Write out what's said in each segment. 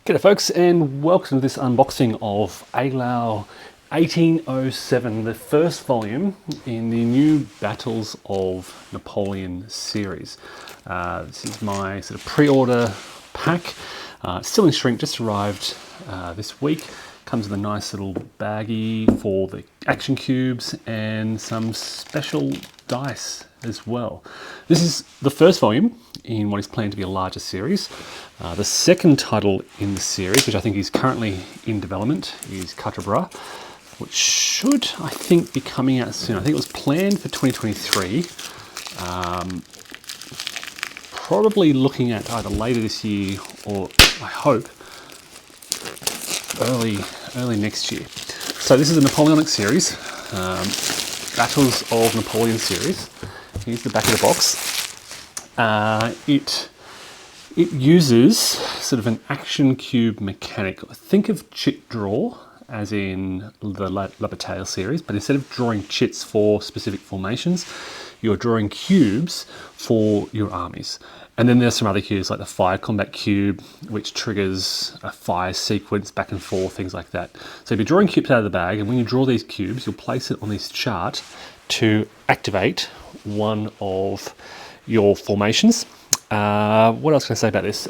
G'day folks, and welcome to this unboxing of Eylau 1807, the first volume in the new Battles of Napoleon series. This is my sort of pre-order pack. It's still in shrink, just arrived this week. Comes with a nice little baggie for the action cubes and some special dice as well. This is the first volume in what is planned to be a larger series. The second title in the series, which I think is currently in development, is Bras, which should, I think, be coming out soon. I think it was planned for 2023. Probably looking at either later this year or, I hope, early next year. So this is a Napoleonic series, Battles of Napoleon series. Here's the back of the box. It uses sort of an action cube mechanic. Think of chit draw, as in the La Bataille series, but instead of drawing chits for specific formations, you're drawing cubes for your armies. And then there's some other cubes like the fire combat cube, which triggers a fire sequence back and forth, things like that. So you'll be drawing cubes out of the bag, and when you draw these cubes, you'll place it on this chart to activate one of your formations. What else can I say about this?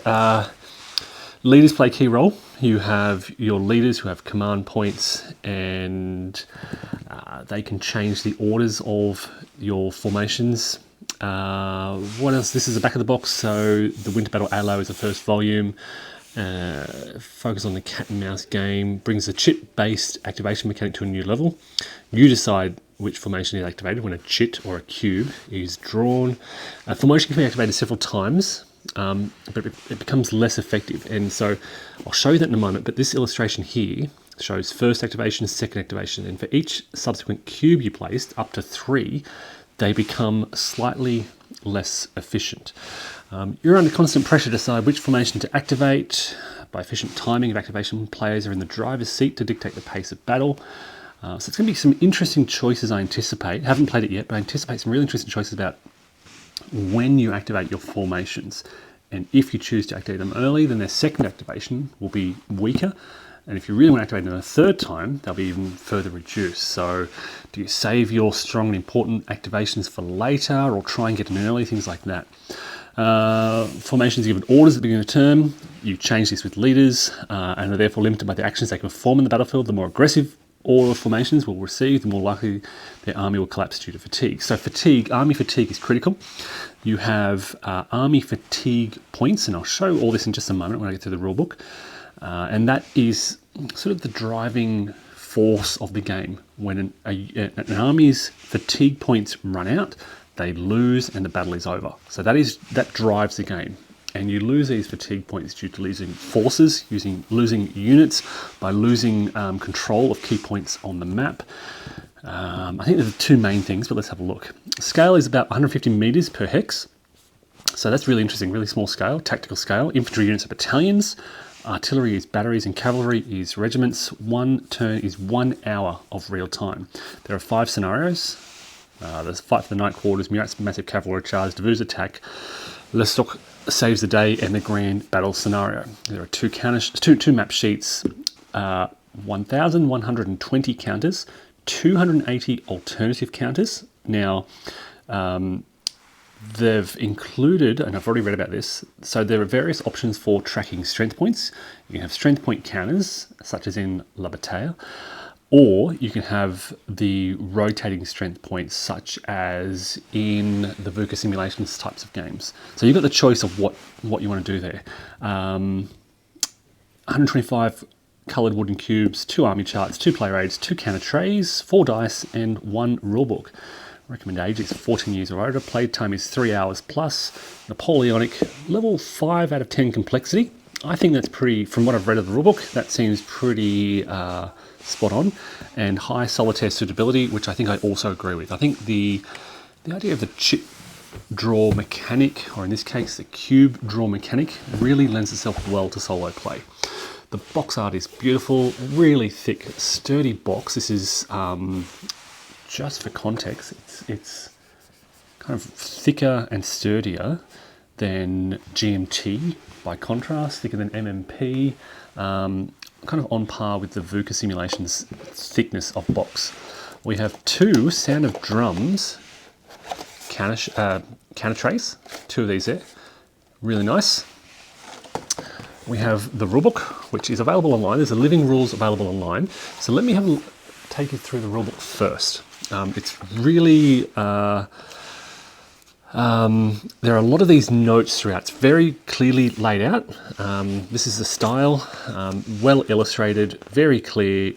Leaders play a key role. You have your leaders who have command points, and they can change the orders of your formations. What else? This is the back of the box. So the Winter Battle Eylau is the first volume. Focus on the cat and mouse game. Brings the chit-based activation mechanic to a new level. You decide which formation is activated when a chit or a cube is drawn. A formation can be activated several times, but it becomes less effective. And so I'll show you that in a moment, but this illustration here shows first activation, second activation, and for each subsequent cube you placed, up to 3, they become slightly less efficient. You're under constant pressure to decide which formation to activate. By efficient timing of activation, players are in the driver's seat to dictate the pace of battle. So it's going to be some interesting choices, I anticipate. Haven't played it yet, but I anticipate some really interesting choices about when you activate your formations. And if you choose to activate them early, then their second activation will be weaker. And if you really want to activate them a third time, they'll be even further reduced. So do you save your strong and important activations for later, or try and get an early, things like that. Formations are given orders at the beginning of the turn. You change this with leaders, and are therefore limited by the actions they can perform in the battlefield. The more aggressive order of formations will receive, the more likely their army will collapse due to fatigue. So army fatigue is critical. You have army fatigue points, and I'll show all this in just a moment when I get to the rule book. And that is sort of the driving force of the game. When an army's fatigue points run out, they lose and the battle is over. So that drives the game. And you lose these fatigue points due to losing forces, losing units, by losing control of key points on the map. I think there are 2 main things, but let's have a look. Scale is about 150 meters per hex. So that's really interesting, really small scale, tactical scale. Infantry units are battalions. Artillery is batteries, and cavalry is regiments. 1 turn is 1 hour of real time. There are 5 scenarios. There's fight for the night quarters, Murat's massive cavalry charge, Davout's attack, Lestock saves the day, and the grand battle scenario. There are 2 map sheets, 1,120 counters, 280 alternative counters. Now, they've included, and I've already read about this, so there are various options for tracking strength points. You can have strength point counters, such as in La Bataille, or you can have the rotating strength points, such as in the VUCA simulations types of games. So you've got the choice of what you want to do there. 125 coloured wooden cubes, 2 army charts, 2 player aids, 2 counter trays, 4 dice, and 1 rulebook. Recommended age is 14 years or older. Play time is 3 hours plus. Napoleonic, level 5 out of 10 complexity. I think that's pretty, from what I've read of the rulebook, that seems pretty spot on. And high solitaire suitability, which I think I also agree with. I think the idea of the chit draw mechanic, or in this case the cube draw mechanic, really lends itself well to solo play. The box art is beautiful, really thick, sturdy box. This is, just for context, it's kind of thicker and sturdier than GMT by contrast, thicker than MMP, kind of on par with the VUCA simulation's thickness of box. We have 2 Sound of Drums counter trays, 2 of these there, really nice. We have the rulebook, which is available online. There's the living rules available online. So let me take you through the rulebook first. It's really, there are a lot of these notes throughout. It's very clearly laid out. This is the style, well illustrated, very clear,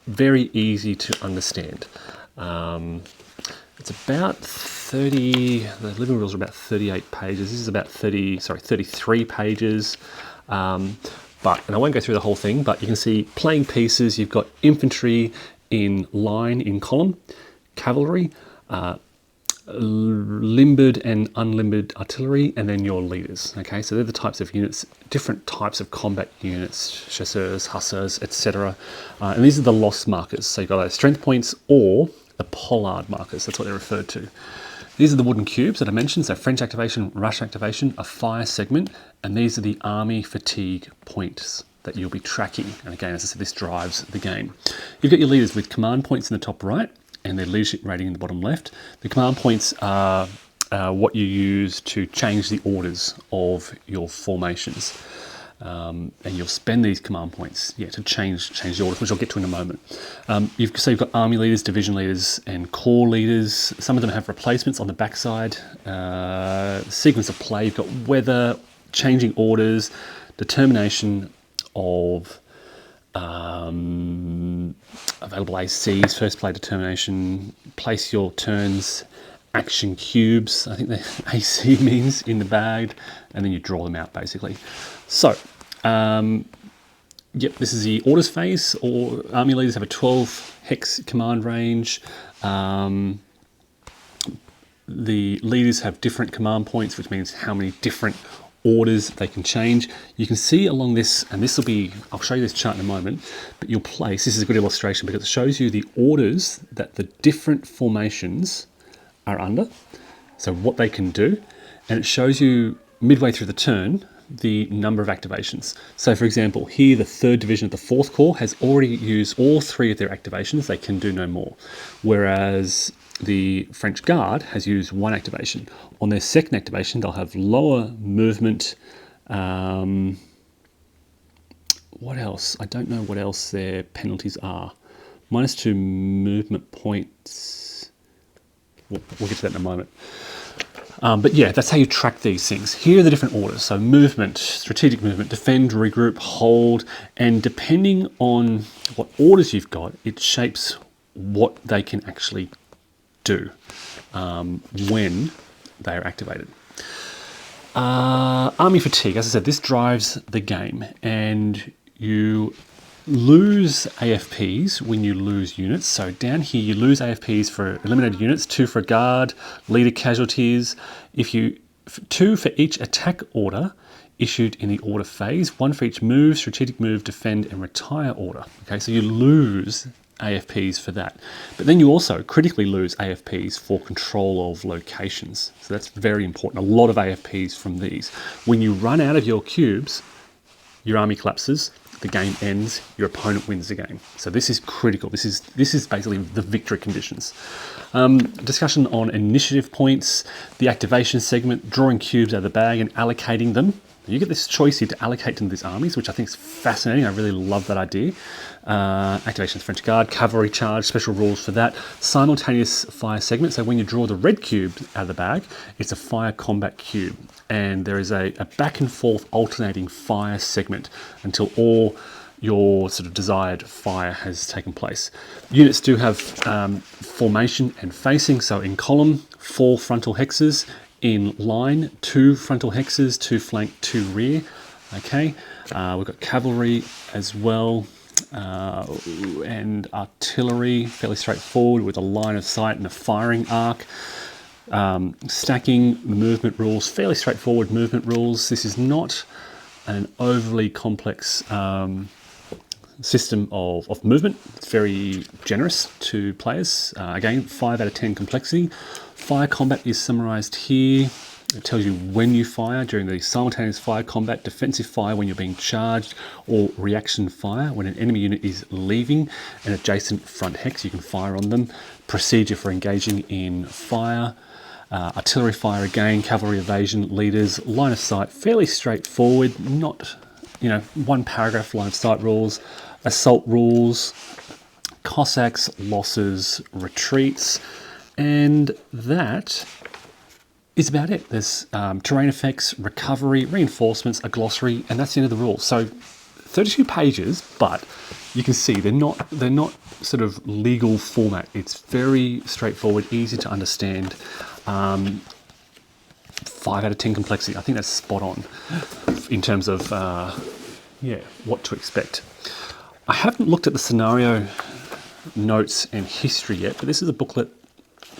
very easy to understand. It's about 30, the living rules are about 38 pages. This is about 33 pages. And I won't go through the whole thing, but you can see playing pieces. You've got infantry in line, in column, cavalry, limbered and unlimbered artillery, and then your leaders. Okay, so they're the types of units, different types of combat units, chasseurs, hussars, etc. And these are the loss markers. So you've got those strength points or the pollard markers. That's what they're referred to. These are the wooden cubes that I mentioned, so French activation, Russian activation, a fire segment, and these are the army fatigue points that you'll be tracking. And again, as I said, this drives the game. You've got your leaders with command points in the top right and their leadership rating in the bottom left. The command points are what you use to change the orders of your formations. And you'll spend these command points to change the orders, which I'll get to in a moment. You've got army leaders, division leaders, and corps leaders. Some of them have replacements on the backside. Sequence of play, you've got weather, changing orders, determination of available ACs, first play determination, place your turns, action cubes, I think the AC means, in the bag, and then you draw them out basically. So, this is the orders phase. Or army leaders have a 12 hex command range. The leaders have different command points, which means how many different orders they can change. You can see along this, and this will be, I'll show you this chart in a moment, but you'll place, this is a good illustration because it shows you the orders that the different formations are under, so what they can do, and it shows you midway through the turn the number of activations. So for example, here the 3rd Division of the 4th Corps has already used all 3 of their activations. They can do no more. Whereas the French Guard has used 1 activation. On their 2nd activation, they'll have lower movement. What else? I don't know what else their penalties are. -2 movement points. We'll get to that in a moment. But yeah, that's how you track these things. Here are the different orders. So movement, strategic movement, defend, regroup, hold, and depending on what orders you've got, it shapes what they can actually do when they are activated. Army fatigue, as I said, this drives the game, and you lose AFPs when you lose units. So down here you lose AFPs for eliminated units, 2 for guard, leader casualties. 2 for each attack order issued in the order phase, 1 for each move, strategic move, defend, and retire order. Okay, so you lose AFPs for that. But then you also critically lose AFPs for control of locations. So that's very important. A lot of AFPs from these. When you run out of your cubes, your army collapses, the game ends, your opponent wins the game. So this is critical. This is basically the victory conditions. Discussion on initiative points, the activation segment, drawing cubes out of the bag and allocating them. You get this choice here to allocate to these armies, which I think is fascinating. I really love that idea. Activation of the French Guard, cavalry charge, special rules for that. Simultaneous fire segment. So when you draw the red cube out of the bag, it's a fire combat cube. And there is a back and forth alternating fire segment until all your sort of desired fire has taken place. Units do have formation and facing. So in column, 4 frontal hexes. In line, 2 frontal hexes, 2 flank, 2 rear. Okay, we've got cavalry as well, and artillery, fairly straightforward with a line of sight and a firing arc. Stacking, movement rules, fairly straightforward movement rules. This is not an overly complex system of movement. It's very generous to players. Again, 5 out of 10 complexity. Fire combat is summarized here. It tells you when you fire during the simultaneous fire combat, defensive fire when you're being charged, or reaction fire when an enemy unit is leaving an adjacent front hex. You can fire on them. Procedure for engaging in fire. Artillery fire again, cavalry evasion, leaders, line of sight, fairly straightforward, not, one paragraph line of sight rules, assault rules, Cossacks, losses, retreats, and that is about it. There's terrain effects, recovery, reinforcements, a glossary, and that's the end of the rules. So 32 pages, but you can see they're not sort of legal format. It's very straightforward, easy to understand. 5 out of 10 complexity. I think that's spot on in terms of what to expect. I haven't looked at the scenario notes and history yet, but this is a booklet.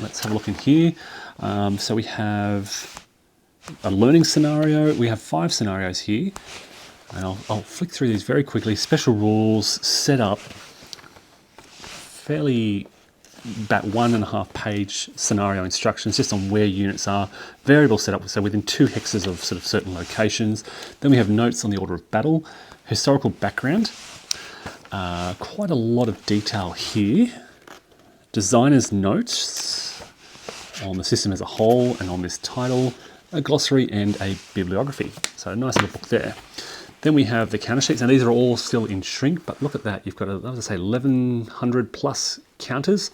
Let's have a look in here. So we have a learning scenario. We have 5 scenarios here, and I'll flick through these very quickly. Special rules, setup, fairly about 1.5 page scenario instructions just on where units are, variable setup, so within 2 hexes of sort of certain locations. Then we have notes on the order of battle, historical background, quite a lot of detail here, designer's notes on the system as a whole and on this title, a glossary and a bibliography. So a nice little book there. Then we have the counter sheets, and these are all still in shrink, but look at that. You've got, 1,100 plus counters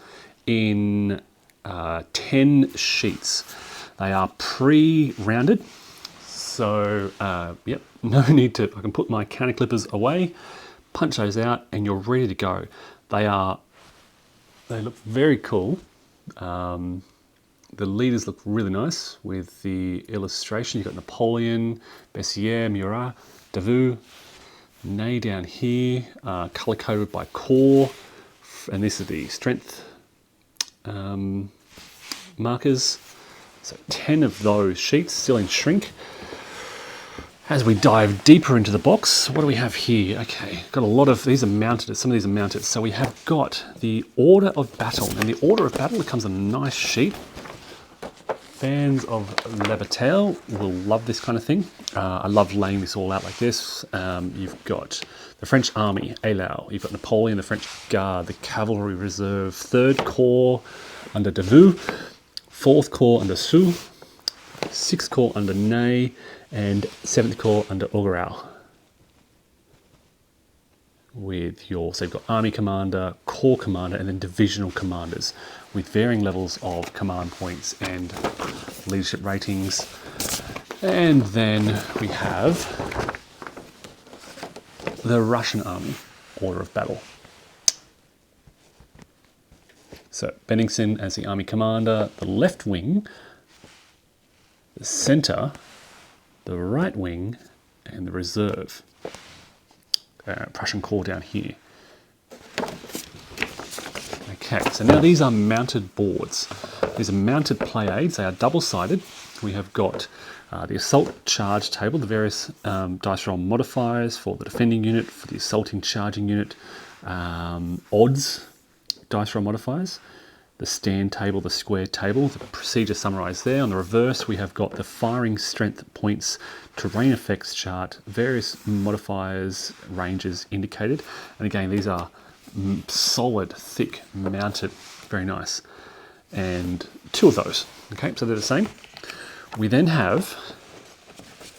in 10 sheets. They are pre-rounded, so no need to, I can put my counter clippers away, punch those out, and you're ready to go. They look very cool. The leaders look really nice with the illustration. You've got Napoleon, Bessières, Murat, Davout, Ney down here, color-coded by corps, and this is the strength markers. So 10 of those sheets still in shrink. As we dive deeper into the box, what do we have here? Okay, got a lot of, these are mounted, some of these are mounted. So we have got the order of battle, and the order of battle, it comes in a nice sheet. Fans of La Bataille will love this kind of thing. I love laying this all out like this. You've got the French army, Eylau. You've got Napoleon, the French Guard, the Cavalry Reserve, 3rd Corps under Davout, 4th Corps under Soult, 6th Corps under Ney, and 7th Corps under Augereau. With so you've got army commander, corps commander, and then divisional commanders with varying levels of command points and leadership ratings. And then we have the Russian army order of battle. So Bennigsen as the army commander, the left wing, the center, the right wing, and the reserve. Prussian corps down here. Okay, so now these are mounted boards. These are mounted play aids. They are double-sided. We have got the assault charge table, the various dice roll modifiers for the defending unit, for the assaulting charging unit, odds dice roll modifiers, the stand table, the square table, the procedure summarised there. On the reverse, we have got the firing strength points, terrain effects chart, various modifiers, ranges indicated. And again, these are solid, thick, mounted, very nice. And 2 of those, okay, so they're the same. We then have,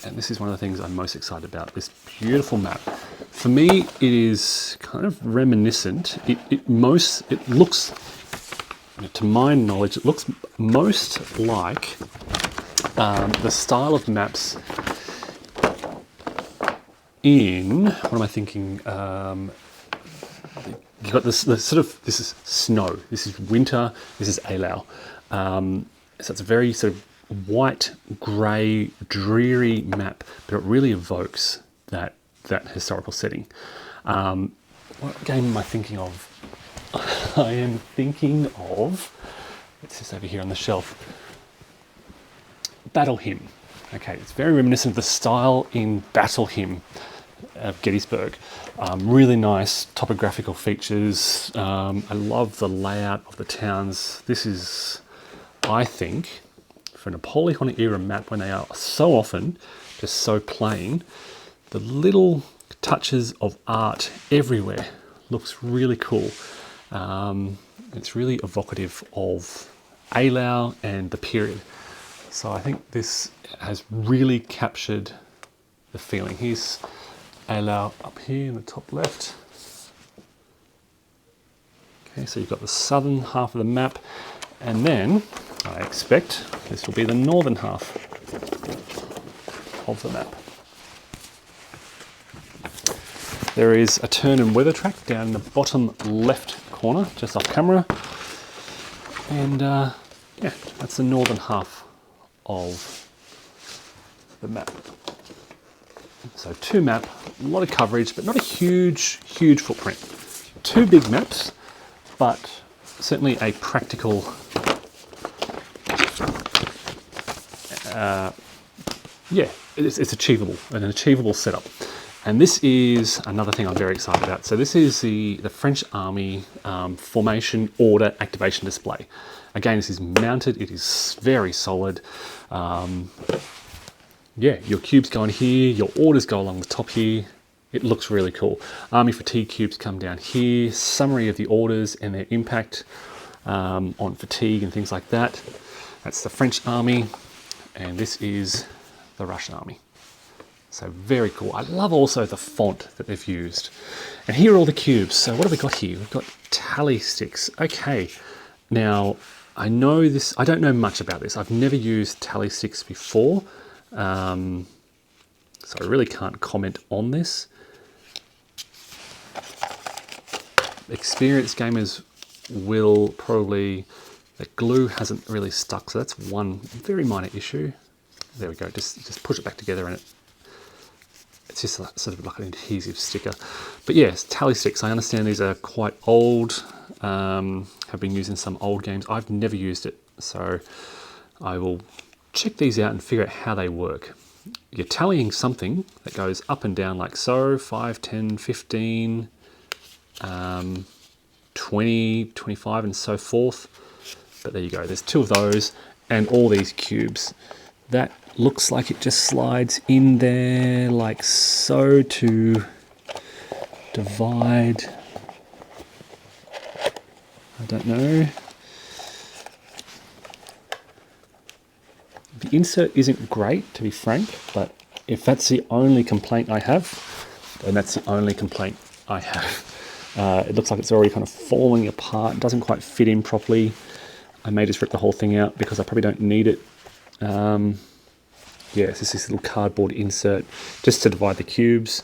and this is one of the things I'm most excited about, this beautiful map. For me, it is kind of reminiscent. It looks, to my knowledge, it looks most like the style of maps in, what am I thinking? You've got this this is snow, this is winter, this is Eylau. So it's a very sort of white, grey, dreary map, but it really evokes that historical setting. What game am I thinking of? I am thinking of, it's just over here on the shelf, Battle Hymn. Okay, it's very reminiscent of the style in Battle Hymn of Gettysburg. Really nice topographical features. I love the layout of the towns. This is, I think, for a Napoleonic era map when they are so often just so plain, the little touches of art everywhere looks really cool. It's really evocative of Eylau and the period. So I think this has really captured the feeling. Here's Eylau up here in the top left. Okay, so you've got the southern half of the map, and then I expect this will be the northern half of the map. There is a turn and weather track down in the bottom left corner, just off camera. And yeah, that's the northern half of the map. So 2 map, a lot of coverage, but not a huge footprint. 2 big maps, but certainly a practical yeah, it's achievable, an achievable setup. And this is another thing I'm very excited about. So this is the French Army formation order activation display. Again, this is mounted, it is very solid. Yeah, your cubes go in here, your orders go along the top here. It looks really cool. Army fatigue cubes come down here, summary of the orders and their impact on fatigue and things like that. That's the French Army, and this is the Russian Army. So very cool. I love also the font that they've used. And here are all the cubes. So what have we got here? We've got tally sticks. Okay. Now, I know this, I don't know much about this. I've never used tally sticks before. So I really can't comment on this. Experienced gamers will probably, the glue hasn't really stuck. So that's one very minor issue. There we go. Just push it back together and it's just sort of like an adhesive sticker. But yes, tally sticks, I understand these are quite old, have been used in some old games. I've never used it, so I will check these out and figure out how they work. You're tallying something that goes up and down like so, 5, 10, 15, 20, 25 and so forth. But there you go, there's 2 of those and all these cubes. That looks like it just slides in there like so to divide. I don't know. The insert isn't great, to be frank, but if that's the only complaint I have, then that's the only complaint I have. It looks like it's already kind of falling apart. It doesn't quite fit in properly. I may just rip the whole thing out because I probably don't need it. Yeah, it's just this little cardboard insert just to divide the cubes.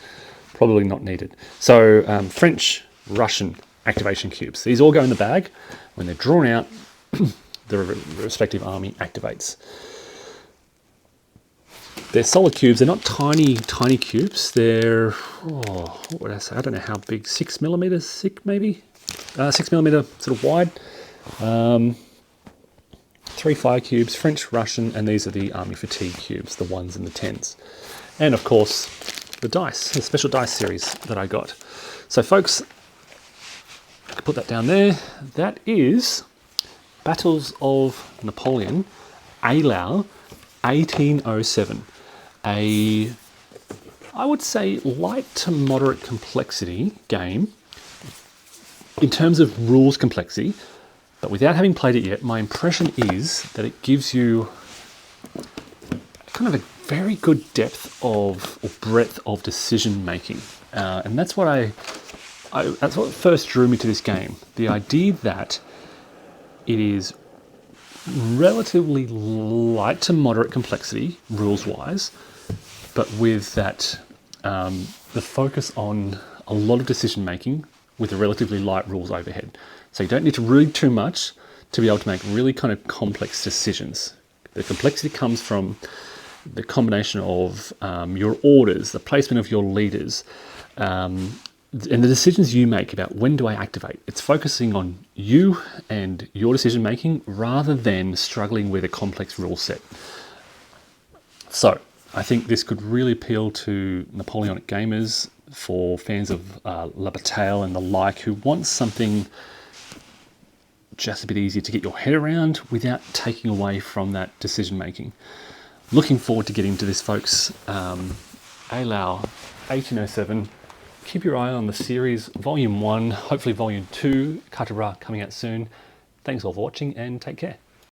Probably not needed. So French, Russian activation cubes. These all go in the bag. When they're drawn out, the respective army activates. They're solid cubes. They're not tiny cubes. They're, what would I say? I don't know how big. 6 millimeters thick, maybe? 6 millimeter sort of wide. 3 fire cubes, French, Russian, and these are the army fatigue cubes, the 1s and the 10s. And of course, the dice, the special dice series that I got. So folks, I can put that down there. That is Battles of Napoleon, Eylau, 1807. I would say light to moderate complexity game in terms of rules complexity. But without having played it yet, my impression is that it gives you kind of a very good depth of, or breadth of decision making. And that's what that's what first drew me to this game. The idea that it is relatively light to moderate complexity, rules-wise, but with that, the focus on a lot of decision making with a relatively light rules overhead. So you don't need to read too much to be able to make really kind of complex decisions. The complexity comes from the combination of your orders, the placement of your leaders, and the decisions you make about when do I activate. It's focusing on you and your decision making rather than struggling with a complex rule set. So I think this could really appeal to Napoleonic gamers, for fans of La Bataille and the like, who want something just a bit easier to get your head around without taking away from that decision making. Looking forward to getting to this, folks. Eylau 1807. Keep your eye on the series, Volume 1, hopefully Volume 2, Cartera coming out soon. Thanks all for watching and take care.